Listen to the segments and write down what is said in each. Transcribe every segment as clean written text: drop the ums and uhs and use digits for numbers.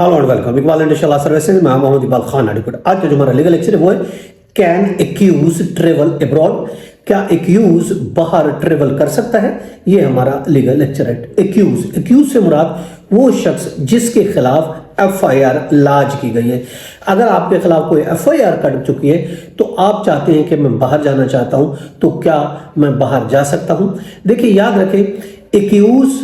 Hello and welcome Iqbal industrial services में Mohammad Iqbal Khan advocate. आज का जो हमारा लीगल लेक्चर है वो है कैन एक्यूज ट्रेवल अब्रॉड। क्या एक्यूज बाहर ट्रेवल कर सकता है? ये हमारा लीगल लेक्चर है। एक्यूज से मुराद वो शख्स जिसके खिलाफ एफआईआर लाज की गई है। अगर आपके खिलाफ कोई एफआईआर कट चुकी है तो आप चाहते हैं कि मैं बाहर जाना चाहता हूं, तो क्या मैं बाहर जा सकता हूं? देखिए, याद रखें, एक्यूज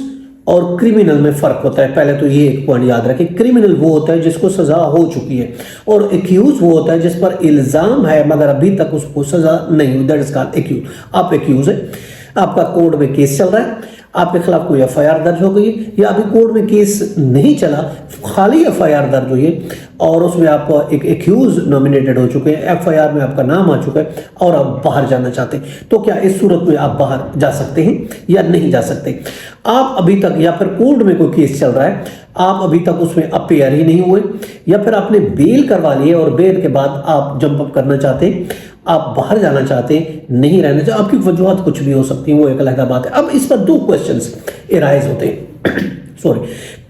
और क्रिमिनल में फर्क होता है। पहले तो ये एक पॉइंट याद रखें, क्रिमिनल वो होता है जिसको सजा हो चुकी है और एक्यूज वो होता है जिस पर इल्जाम है मगर अभी तक उसको सजा नहीं हुई। That is called accused. आप एक्यूज है, आपका कोर्ट में केस चल रहा है, आपके खिलाफ कोई एफआईआर दर्ज हो गई या अभी कोर्ट में केस नहीं चला, खाली एफआईआर दर्ज हुई है और उसमें आप एक एक्यूज नॉमिनेटेड हो चुके हैं, एफआईआर में आपका नाम आ चुका है और आप बाहर जाना चाहते हैं, तो क्या इस सूरत में आप बाहर जा सकते हैं या नहीं जा सकते? आप अभी तक या फिर कोर्ट में कोई केस चल रहा है, आप अभी तक उसमें अपीयर ही नहीं हुए या फिर आपने बेल करवा ली है और बेल के बाद आप जंप अप करना चाहते हैं, आप बाहर जाना चाहते हैं, नहीं रहना चाहते, आपकी वजूहत कुछ भी हो सकती है, वो एक अलग बात है। अब इस पर दो क्वेश्चंस एराइज होते हैं सॉरी।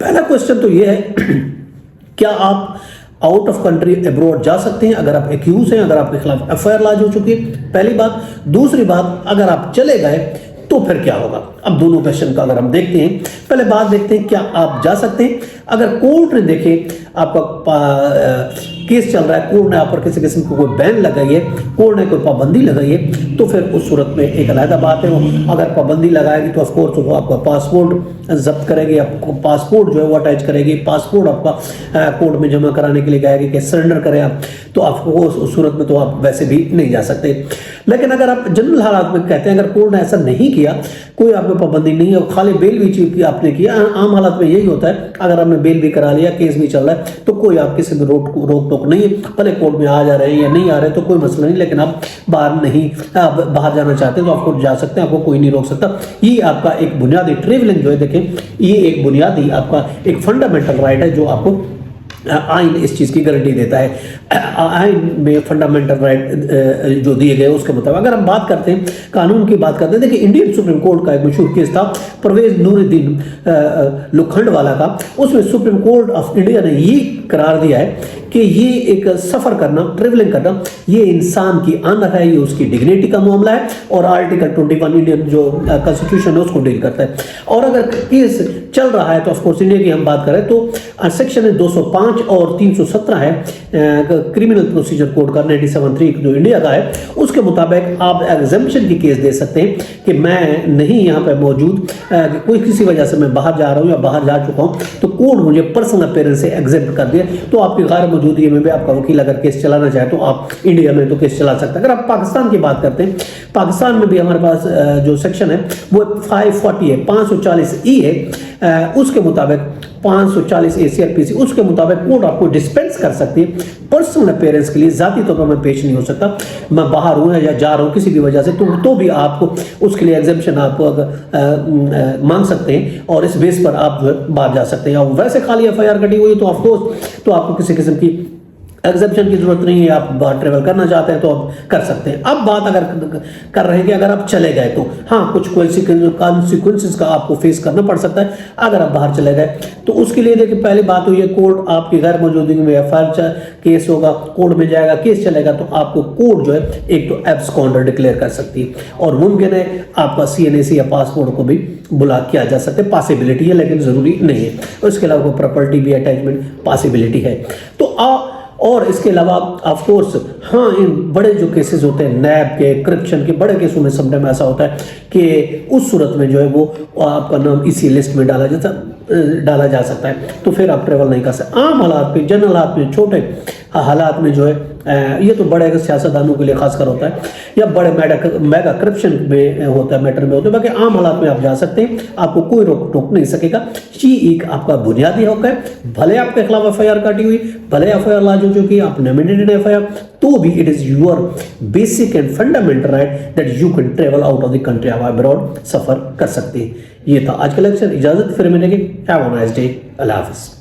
पहला क्वेश्चन तो ये है क्या आप आउट ऑफ कंट्री अब्रॉड जा सकते हैं अगर आप एक्यूज हैं, अगर आपके खिलाफ एफआईआर लॉन्च हो चुकी है? पहली बात। दूसरी बात, अगर आप चले गए तो फिर क्या होगा? अब दोनों क्वेश्चन का अगर हम देखते हैं, पहले बात देखते हैं क्या आप जा सकते हैं। अगर कोर्ट ने देखे आपका केस चल रहा है, कोर्ट ने आप पर किसी किस्म को कोई बैन लगाई है, कोर्ट ने कोई पाबंदी लगाई है, तो फिर उस सूरत में एक अलग बात है। वो अगर पाबंदी लगाएगी तो ऑफकोर्स वो आपका पासपोर्ट जब्त करेगी, आपको पासपोर्ट जो है वो अटैच करेगी, पासपोर्ट आपका कोर्ट में जमा कराने के लिए कहेगी कि सरेंडर करें आप, तो आपको उस सूरत में तो आप वैसे भी नहीं जा सकते। लेकिन अगर आप जनरल हालात में कहते हैं, अगर कोर्ट ने ऐसा नहीं किया, कोई आप पे पाबंदी नहीं है, खाली बेल भी आपने किया, आम हालात में यही होता है, अगर आपने बेल भी करा लिया, केस भी चल रहा है, तो कोई आप किसी में रोक टोक नहीं है, भले कोर्ट में आ जा रहे हैं या नहीं आ रहे तो कोई मसला नहीं, लेकिन आप बाहर जाना चाहते हैं तो आपको जा सकते हैं, आपको कोई नहीं रोक सकता। ये आपका एक बुनियादी ट्रेवलिंग जो है, देखें, ये एक बुनियादी आपका एक फंडामेंटल राइट है जो आपको आइन इस चीज़ की गारंटी देता है। आइन में फंडामेंटल राइट जो दिए गए उसके मुताबिक अगर हम बात करते हैं, कानून की बात करते हैं, देखिए इंडियन सुप्रीम कोर्ट का एक मशहूर केस था परवेज नूरुद्दीन लोखंडवाला का। उसमें सुप्रीम कोर्ट ऑफ इंडिया ने ये करार दिया है कि ये एक सफ़र करना, ट्रेवलिंग करना, ये इंसान की आनर है, ये उसकी डिग्निटी का मामला है और आर्टिकल 21 इंडियन जो कॉन्स्टिट्यूशन है उसको डील करता है। और अगर केस चल रहा है तो ऑफकोर्स इंडिया की हम बात करें तो सेक्शन 205 और 317 है क्रिमिनल प्रोसीजर कोड का 97(3) जो इंडिया का है, उसके मुताबिक आप एग्जम्पशन की केस दे सकते हैं कि मैं नहीं यहाँ पे मौजूद, कोई किसी वजह से मैं बाहर जा रहा हूँ या बाहर जा चुका हूँ, तो कोर्ट मुझे पर्सनल अपीयरेंस से एग्जेम्प्ट कर दिया, तो आपकी गैर मौजूदगी में भी आपका वकील अगर केस चलाना चाहे तो आप इंडिया में तो केस चला सकते हैं। अगर आप पाकिस्तान की बात करते हैं, पाकिस्तान में भी हमारे पास जो सेक्शन है वो 540 है, 540E है, उसके मुताबिक 540 ACRPC उसके मुताबिक कोर्ट आपको डिस्पेंस कर सकती है पर्सनल अपीयरेंस के लिए। जाती तौर पर मैं पेश नहीं हो सकता, मैं बाहर हूँ या जा रहा हूँ किसी भी वजह से, तो भी आपको उसके लिए एग्जेम्पशन आप मांग सकते हैं और इस बेस पर आप जो है बाहर जा सकते हैं। और वैसे खाली एफआईआर कटी हुई है तो ऑफकोर्स तो आपको किसी किस्म की एग्जेम्पशन की जरूरत नहीं है, आप बाहर ट्रेवल करना चाहते हैं तो आप कर सकते हैं। अब बात अगर कर रहे हैं कि अगर आप चले गए तो हाँ, कुछ कॉन्सिक्वेंसेस का आपको फेस करना पड़ सकता है अगर आप बाहर चले गए। तो उसके लिए देखिए, पहली बात हुई है कोर्ट आपकी गैर मौजूदगी में एफआईआर केस होगा, कोर्ट में जाएगा, केस चलेगा तो आपको कोर्ट जो है एक तो एब्सकॉन्डर डिक्लेयर कर सकती है और मुमकिन है आपका CNAC या पासपोर्ट को भी बुला किया जा सकता है, पॉसिबिलिटी है लेकिन जरूरी नहीं है। उसके अलावा प्रॉपर्टी भी अटैचमेंट पॉसिबिलिटी है। तो और इसके अलावा ऑफकोर्स हाँ, इन बड़े जो केसेस होते हैं नैब के, करप्शन के बड़े केसों में समटाइम ऐसा होता है कि उस सूरत में जो है वो आपका नाम इसी लिस्ट में डाला जा सकता है, तो फिर आप ट्रेवल नहीं कर सकते। आम हालात में, जनरल हालात में, छोटे हालात में जो है ये तो बड़े सियासतदानों के लिए खासकर होता है या बड़े मेगा करप्शन में होता है, मैटर में होता है, बाकी आम हालात में आप जा सकते हैं, आपको कोई रोक टोक नहीं सकेगा। ये एक आपका बुनियादी हक है, भले आपके खिलाफ एफआईआर काटी हुई, भले एफआईआर लॉन्च हो चुकी, आप नॉमिनेटेड एफआईआर, तो भी it is your basic and fundamental right that you can travel out of the country of abroad, सफर कर सकते हैं। ये था आज का लेक्चर, इजाजत फिर मिलेंगे। हैव अ नाइस डे, अल्लाह हाफिज़।